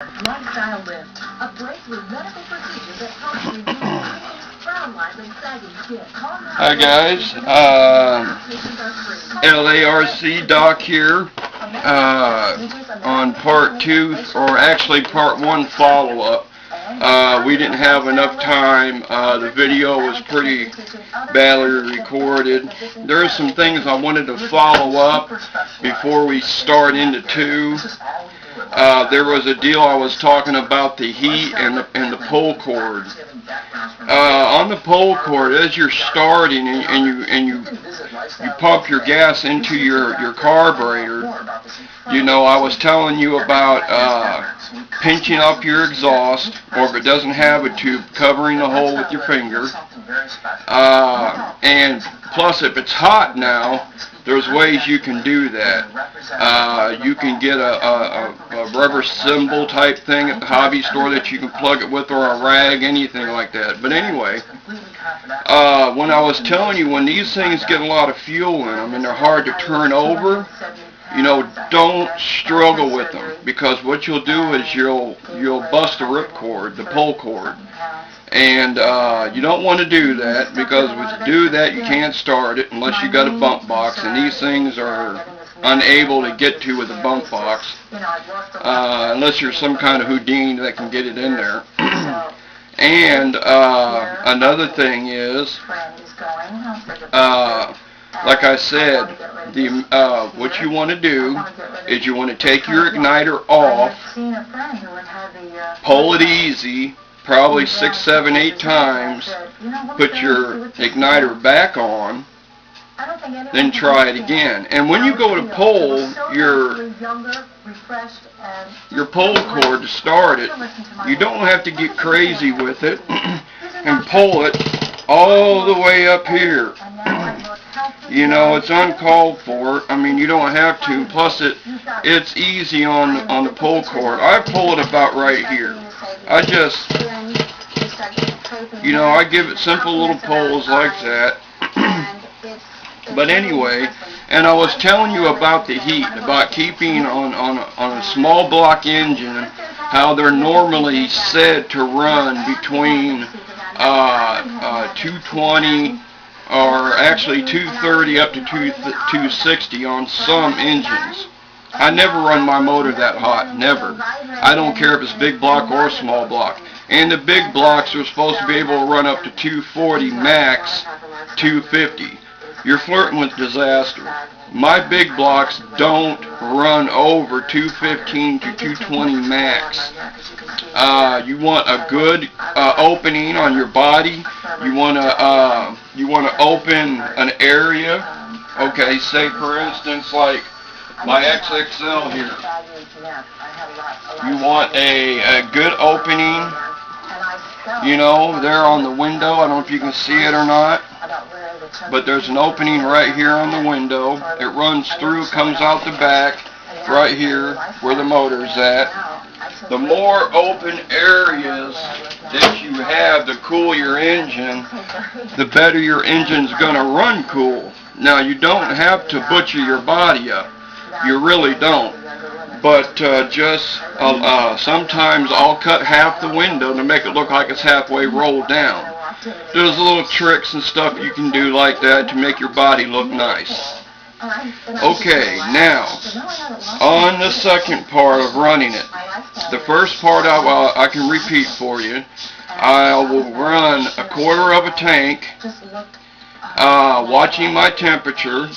Lifestyle lift, a breakthrough medical procedure that helps remove frown lines and sagging skin. Hi guys, la.rc.doc here on part 2, or actually part 1 follow-up. We didn't have enough time. The video was pretty badly recorded. There are some things I wanted to follow up before we start into 2. There was a deal I was talking about the heat and the pull cord. On the pull cord, as you're starting and you pump your gas into your carburetor, you know, I was telling you about pinching up your exhaust, or if it doesn't have a tube, covering the hole with your finger. And plus, if it's hot now, there's ways you can do that. You can get a rubber cymbal type thing at the hobby store that you can plug it with, or a rag, anything like that. But anyway, when I was telling you, when these things get a lot of fuel in them and they're hard to turn over, you know, don't struggle with them, because what you'll do is you'll bust the ripcord, the pull cord. And you don't want to do that, because when you do that, you can't start it unless you got a bump box, and these things are unable to get to with a bump box unless you're some kind of Houdini that can get it in there. And another thing is, like I said, what you want to do is you want to take your igniter off, pull it easy, probably 6, 7, 8 times, put your igniter back on, then try it again. And when you go to pull your pull cord to start it, you don't have to get crazy with it and pull it all the way up here. You know, it's uncalled for. I mean, you don't have to. Plus, it's easy on the pull cord. I pull it about right here. I just, you know, I give it simple little pulls like that. But anyway, and I was telling you about the heat, about keeping on a small block engine, how they're normally said to run between 220 or actually 230 up to 260 on some engines. I never run my motor that hot, never. I don't care if it's big block or small block. And the big blocks are supposed to be able to run up to 240 max, 250. You're flirting with disaster. My big blocks don't run over 215 to 220 max. You want a good opening on your body. You want to open an area. Okay, say for instance like my XXL here. You want a good opening. You know, there on the window. I don't know if you can see it or not, but there's an opening right here on the window. It runs through, comes out the back, right here where the motor's at. The more open areas that you have to cool your engine, the better your engine's going to run cool. Now, you don't have to butcher your body up. You really don't. But just sometimes I'll cut half the window to make it look like it's halfway rolled down. There's little tricks and stuff you can do like that to make your body look nice. Okay, now, on the second part of running it, the first part I can repeat for you. I will run a quarter of a tank, watching my temperature.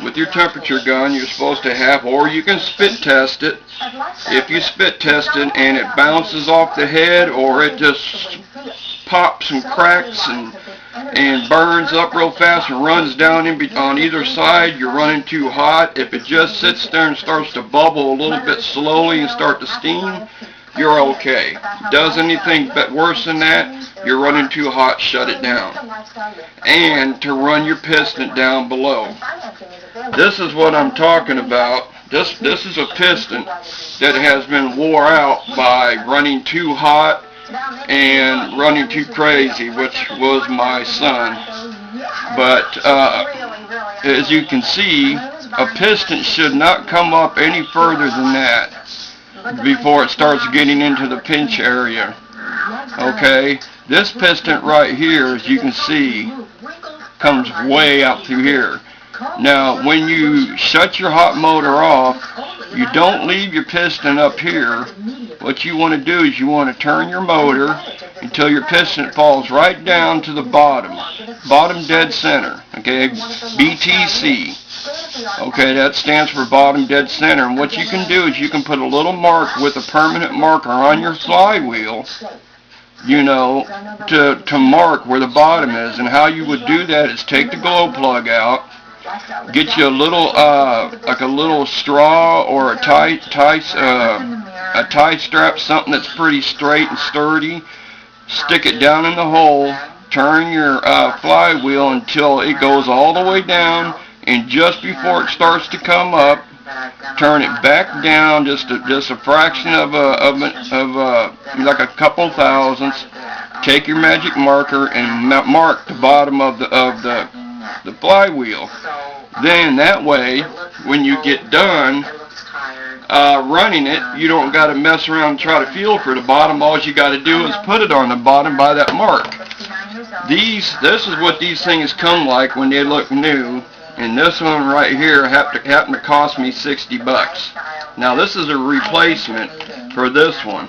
With your temperature gun, you're supposed to have, or you can spit test it. If you spit test it and it bounces off the head, or it just pops and cracks and burns up real fast and runs down on either side, you're running too hot. If it just sits there and starts to bubble a little bit slowly and start to steam, you're okay. Does anything worse than that, you're running too hot, shut it down. And to run your piston down below. This is what I'm talking about. This is a piston that has been wore out by running too hot and running too crazy, which was my son. But as you can see, a piston should not come up any further than that. before it starts getting into the pinch area. Okay, this piston right here, as you can see, comes way out through here. Now, when you shut your hot motor off, you don't leave your piston up here. What you want to do is you want to turn your motor until your piston falls right down to the bottom dead center. Okay, BTC. Okay, that stands for bottom dead center. And what you can do is you can put a little mark with a permanent marker on your flywheel, you know, to mark where the bottom is. And how you would do that is take the glow plug out, get you a little like a little straw or a tie strap, something that's pretty straight and sturdy. Stick it down in the hole, turn your flywheel until it goes all the way down, and just before it starts to come up, turn it back down just a fraction of like a couple thousandths. Take your magic marker and mark the bottom of the flywheel. Then that way, when you get done running it, you don't got to mess around and try to feel for the bottom. All you got to do is put it on the bottom by that mark. This is what these things come like when they look new. And this one right here happened to cost me $60. Now this is a replacement for this one.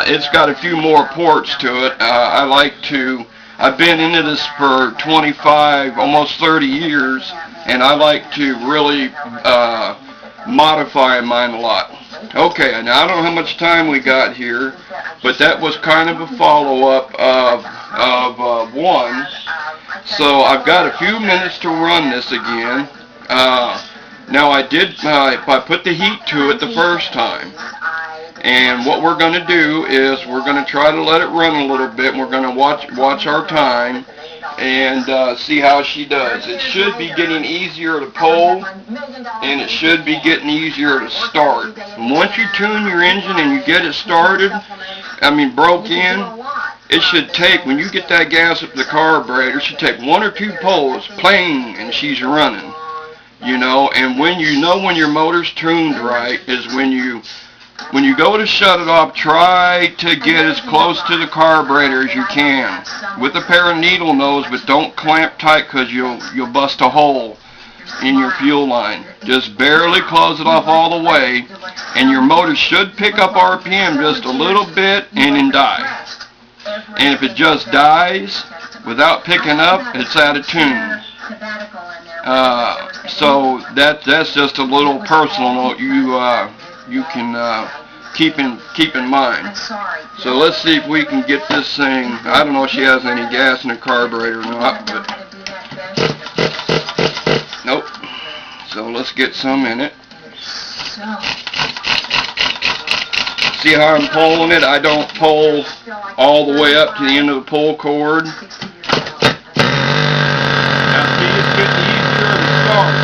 It's got a few more ports to it. I've been into this for 25, almost 30 years, and I like to really modify mine a lot. Okay, now I don't know how much time we got here, but that was kind of a follow-up of one. So I've got a few minutes to run this again. Now I put the heat to it the first time. And what we're going to do is we're going to try to let it run a little bit. And we're going to watch our time and see how she does. It should be getting easier to pull, and it should be getting easier to start. And once you tune your engine and you get it started, broke in, it should take, when you get that gas up the carburetor, it should take 1 or 2 pulls, pling, and she's running. You know, and when your motor's tuned right is when you go to shut it off, try to get as close to the carburetor as you can with a pair of needle nose, but don't clamp tight because you'll bust a hole in your fuel line. Just barely close it off all the way, and your motor should pick up RPM just a little bit and then die. And if it just dies without picking up, it's out of tune. So that's just a little personal note you can keep in mind. So let's see if we can get this thing. I don't know if she has any gas in the carburetor or not, but nope. So let's get some in it. See how I'm pulling it? I don't pull all the way up to the end of the pull cord. Now see, it's getting easier to start.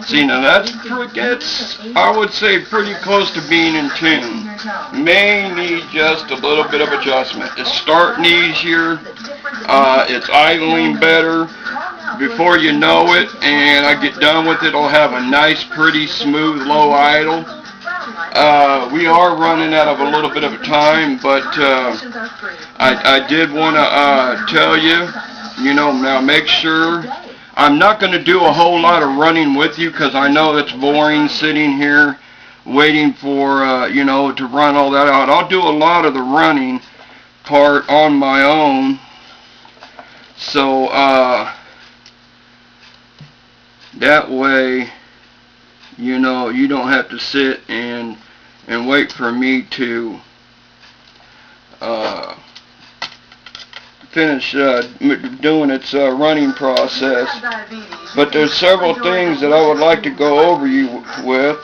See, now that's I would say pretty close to being in tune. May need just a little bit of adjustment. It's starting easier. It's idling better. Before you know it, and I get done with it, I'll have a nice, pretty, smooth, low idle. We are running out of a little bit of time, but I did want to tell you, now make sure. I'm not going to do a whole lot of running with you because I know it's boring sitting here waiting for, to run all that out. I'll do a lot of the running part on my own. So, that way, you don't have to sit and wait for me to finish doing its running process. But there's several things that I would like to go over you with.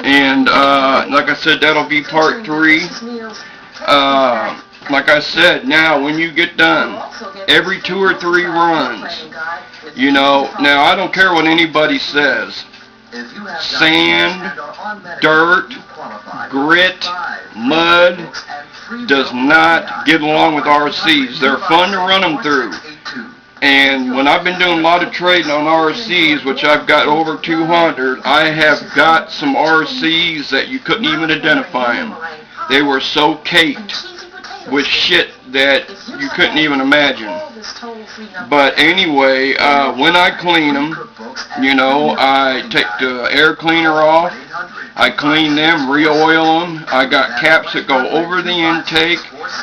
And like I said, that'll be part 3. Like I said, now when you get done, every 2 or 3 runs, now I don't care what anybody says. Sand, dirt, grit, mud does not get along with RCs. They're fun to run them through. And when I've been doing a lot of trading on RCs, which I've got over 200, I have got some RCs that you couldn't even identify them. They were so caked with shit that you couldn't even imagine. But anyway, when I clean them, I take the air cleaner off, I clean them, re-oil them. I got caps that go over the intake,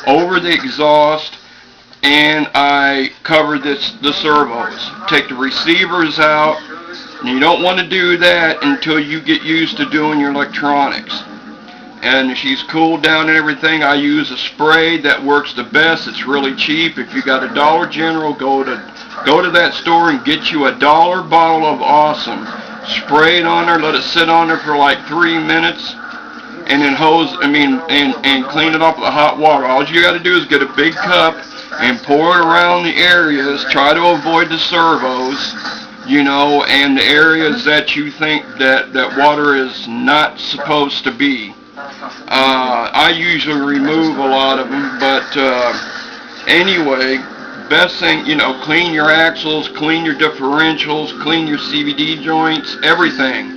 over the exhaust, and I cover the servos. Take the receivers out, and you don't want to do that until you get used to doing your electronics. And she's cooled down and everything. I use a spray that works the best. It's really cheap. If you got a Dollar General, go to that store and get you a $1 bottle of Awesome. Spray it on there, let it sit on there for like 3 minutes, and then and clean it off with hot water. All you got to do is get a big cup and pour it around the areas. Try to avoid the servos, and the areas that you think that water is not supposed to be. I usually remove a lot of them, but anyway, best thing, clean your axles, clean your differentials, clean your CVD joints, everything.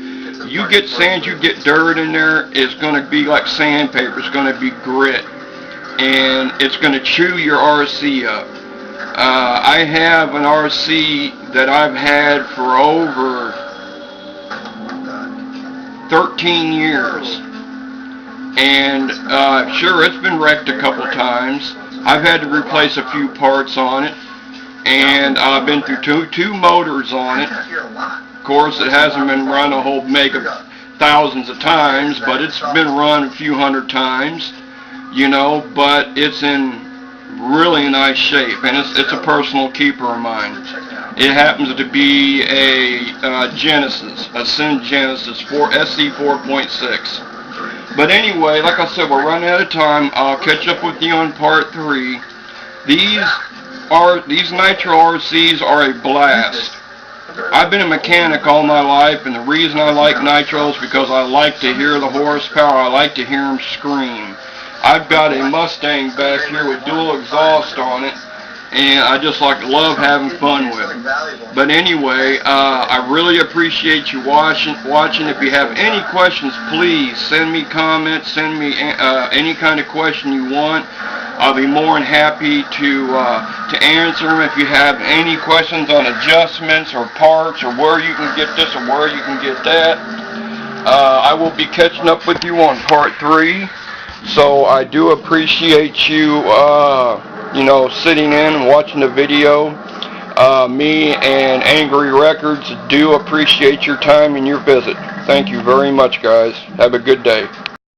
You get sand, you get dirt in there, it's going to be like sandpaper, it's going to be grit, and it's going to chew your RC up. I have an RC that I've had for over 13 years. And sure, it's been wrecked a couple times. I've had to replace a few parts on it, and I've been through two motors on it. Of course, it hasn't been run a whole mega thousands of times, but it's been run a few hundred times, but it's in really nice shape, and it's a personal keeper of mine. It happens to be a Genesis, a Sin Genesis SC 4.6. But anyway, like I said, we're running out of time. I'll catch up with you on part 3. These nitro RCs are a blast. I've been a mechanic all my life, and the reason I like nitros is because I like to hear the horsepower. I like to hear them scream. I've got a Mustang back here with dual exhaust on it, and I just love having fun with it. But anyway, I really appreciate you watching. If you have any questions, please send me comments, send me any kind of question you want. I'll be more than happy to answer them. If you have any questions on adjustments or parts or where you can get this or where you can get that, I will be catching up with you on part 3. So I do appreciate you sitting in and watching the video. Me and Angryrecords do appreciate your time and your visit. Thank you very much, guys. Have a good day.